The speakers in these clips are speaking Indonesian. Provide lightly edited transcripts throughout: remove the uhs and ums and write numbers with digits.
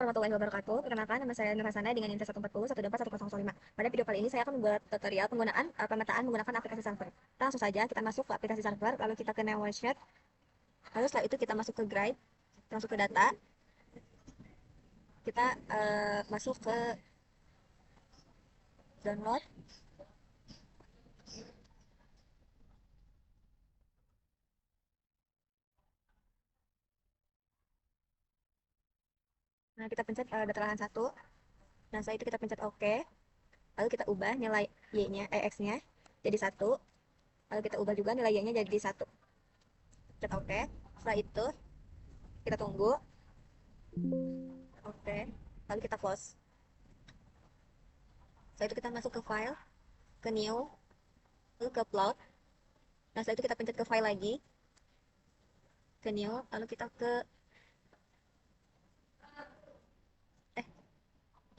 Warahmatullahi wabarakatuh. Perkenalkan, nama saya Nur Hasanah dengan INTES 140 124 1005. Pada video kali ini saya akan membuat tutorial penggunaan pemetaan menggunakan aplikasi server. Kita langsung saja kita masuk ke aplikasi server, lalu kita ke Newshed. Lalu setelah itu kita masuk ke Grid, kita masuk ke data, kita masuk ke download. Nah, kita pencet data lahan 1. Nah, setelah itu kita pencet OK. Lalu kita ubah nilai Y-nya, X-nya jadi 1. Lalu kita ubah juga nilai Y-nya jadi 1. Pencet OK. Setelah itu kita tunggu. Oke. Lalu kita close. Setelah itu kita masuk ke file, ke new, lalu ke upload. Nah, setelah itu kita pencet ke file lagi, ke new, lalu kita ke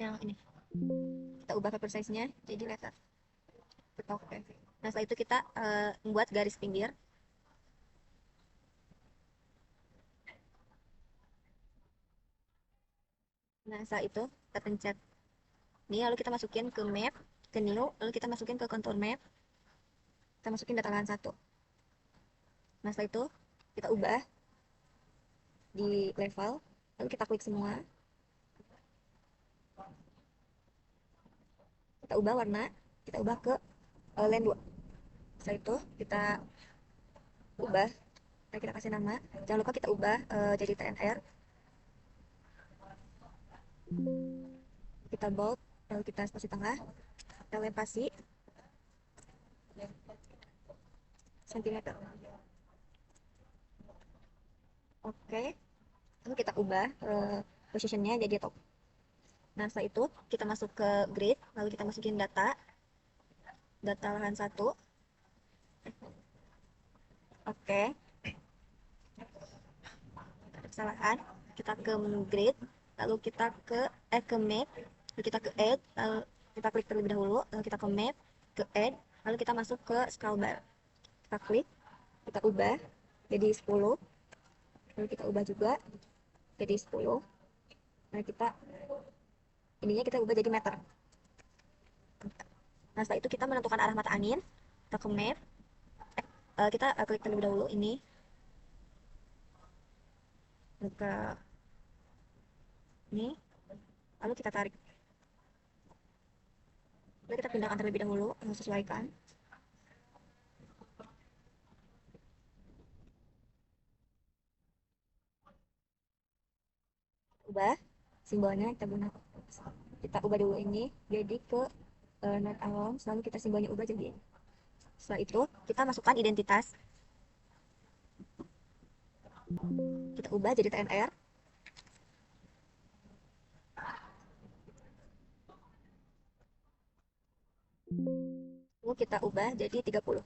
yang ini. Kita ubah paper size-nya jadi letter. Oke. Nah, setelah itu kita membuat garis pinggir. Nah, setelah itu kita pencet ini, lalu kita masukin ke map, ke new, lalu kita masukin ke contour map. Kita masukin data lahan 1. Nah, setelah itu kita ubah di level, lalu kita klik semua. Kita ubah warna, kita ubah ke line 2. Setelah itu kita ubah, kita kasih nama. Jangan lupa kita ubah jadi TNR. Kita bold, lalu kita spasi tengah, elevasi sentimeter. Oke, lalu kita ubah positionnya jadi top. Nah, setelah itu kita masuk ke grid, lalu kita masukin data lahan 1. Oke, ada kesalahan. Kita ke grid, lalu kita ke map, lalu kita ke add, lalu kita klik terlebih dahulu, lalu kita ke map, ke add, lalu kita masuk ke scroll bar. Kita klik, kita ubah jadi 10, lalu kita ubah juga jadi 10. Nah, ininya kita ubah jadi meter. Nah, setelah itu kita menentukan arah mata angin, kita ke map, kita klik terlebih dahulu ini, ke ini, lalu kita tarik. Lalu kita pindahkan terlebih dahulu, sesuaikan. Ubah simbolnya, kita ubah dulu ini jadi ke not alone, lalu kita simbolnya ubah jadi ini. Setelah itu kita masukkan identitas, kita ubah jadi TNR. Lalu kita ubah jadi 30.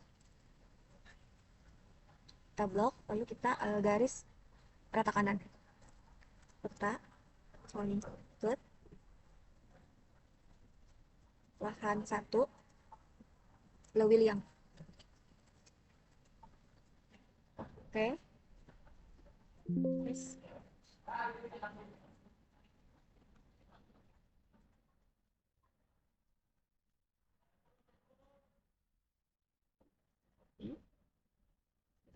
Kita blok, lalu kita garis rata kanan, peta solitude lahan 1 Lewiliang. Oke, yes.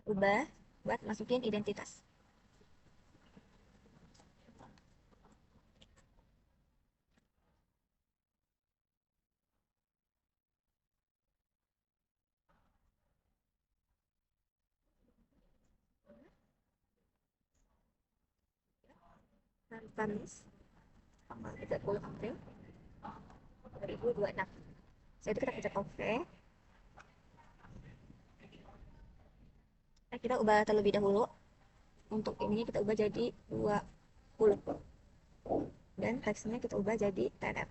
Ubah buat masukin identitas. Kamis tanggal 30 April 2026. Setelah itu kita pencet OK. Nah, kita ubah terlebih dahulu. Untuk ini kita ubah jadi 20. Dan teksnya kita ubah jadi TNF.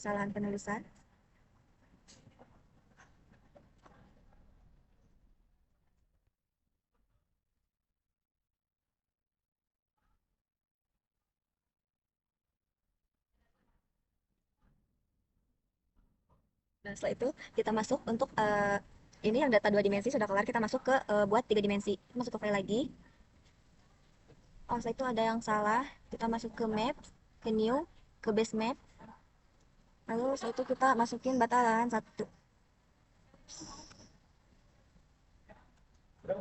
Kesalahan penulisan. Nah, setelah itu kita masuk untuk ini yang data dua dimensi sudah kelar, kita masuk ke buat tiga dimensi. Masuk ke file lagi. Oh, setelah itu ada yang salah. Kita masuk ke map, ke new, ke base map. Lalu setelah itu kita masukin batalan satu. Kita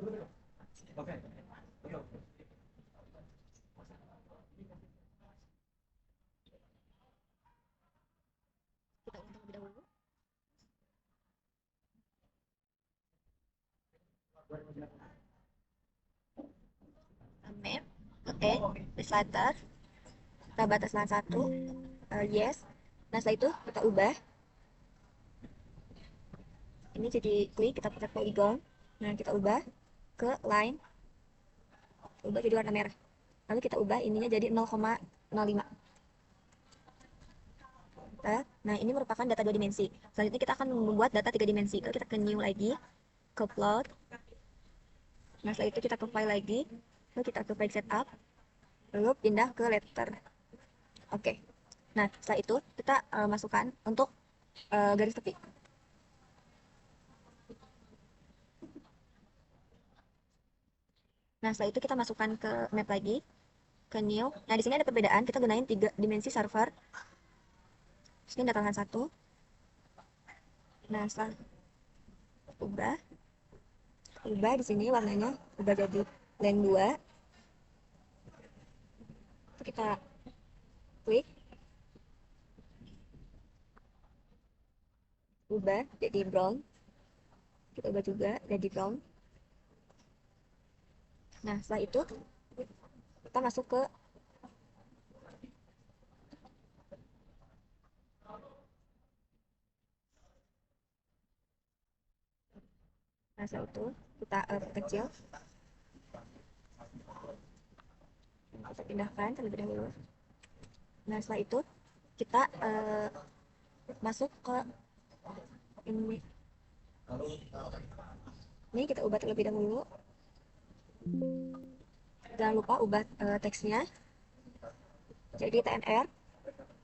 ulang terlebih dahulu. Map, add, base latar, kita batasan satu, yes. Nah, setelah itu kita ubah. Ini jadi klik, kita pencet polygon. Nah, kita ubah ke line, ubah jadi warna merah. Lalu kita ubah ininya jadi 0,05. Nah, ini merupakan data dua dimensi. Selanjutnya kita akan membuat data tiga dimensi. Lalu kita ke new lagi, ke plot. Nah, setelah itu kita ke file lagi, lalu kita ke page setup, lalu pindah ke letter. Oke. Nah, setelah itu kita masukkan untuk garis tepi. Nah, setelah itu kita masukkan ke map lagi, ke new. Nah, di sini ada perbedaan. Kita gunain tiga dimensi server. Sini dataran satu. Nah, setelah ubah, di sini warnanya ubah jadi line 2. Kita klik, ubah jadi brown. Kita ubah juga jadi brown. Nah, setelah itu kita masuk ke setelah itu kita kecil, kita pindahkan terlebih dahulu. Nah, setelah itu kita masuk ke ini. Ini kita ubah terlebih dahulu. Jangan lupa ubah teksnya jadi TNR.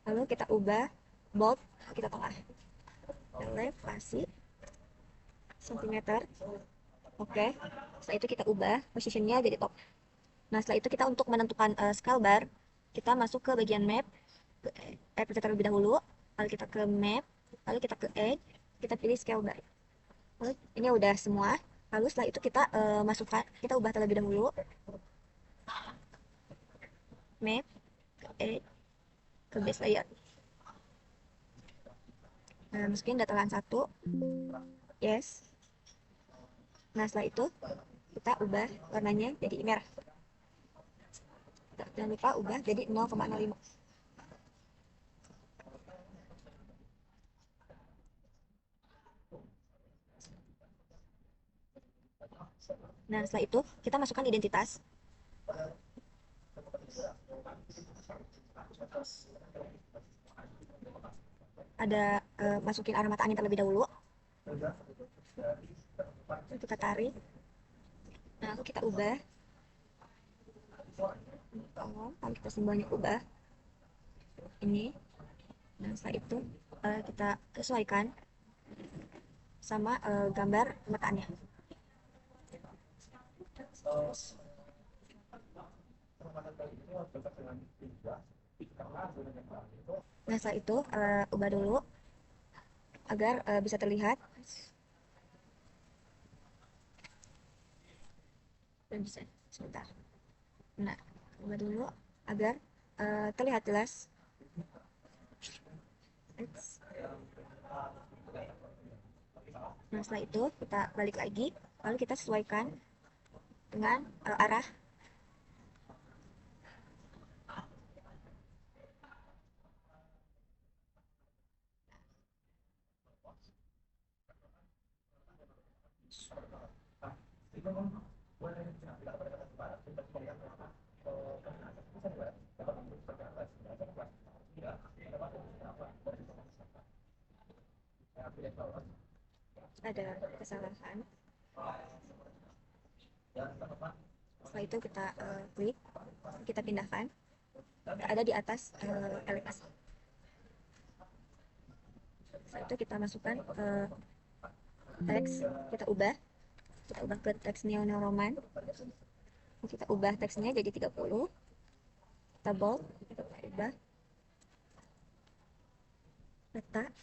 Lalu kita ubah bold, kita tengah. Elevasi sentimeter. Oke. Setelah itu kita ubah positionnya jadi top. Nah, setelah itu kita untuk menentukan scale bar, kita masuk ke bagian map, pencet terlebih dahulu, lalu kita ke map, lalu kita ke edge, kita pilih scale bar. Lalu ini udah semua. Lalu setelah itu kita masukkan, kita ubah terlebih dahulu map, ke edge, ke base layer. Nah, masukin dataran satu, yes. Nah, setelah itu kita ubah warnanya jadi merah. Jangan lupa ubah jadi 0,05. Nah, setelah itu kita masukkan identitas. Ada masukin arah mata angin terlebih dahulu. Kita tarik. Nah, lalu kita ubah. Lalu kita simbolnya ubah. Ini. Nah, setelah itu kita sesuaikan sama gambar pemetaannya. Nah, setelah itu ubah dulu agar bisa terlihat dan bisa sebentar. Nah, ubah dulu agar terlihat jelas. Nah, setelah itu kita balik lagi, lalu kita sesuaikan dengan arah. Ada kesalahan. Setelah itu kita klik, kita pindahkan. Ada di atas elevasi. Setelah itu kita masukkan teks, kita ubah ke teks Neo Roman. Kita ubah teksnya jadi 30. Kita bold, kita ubah letak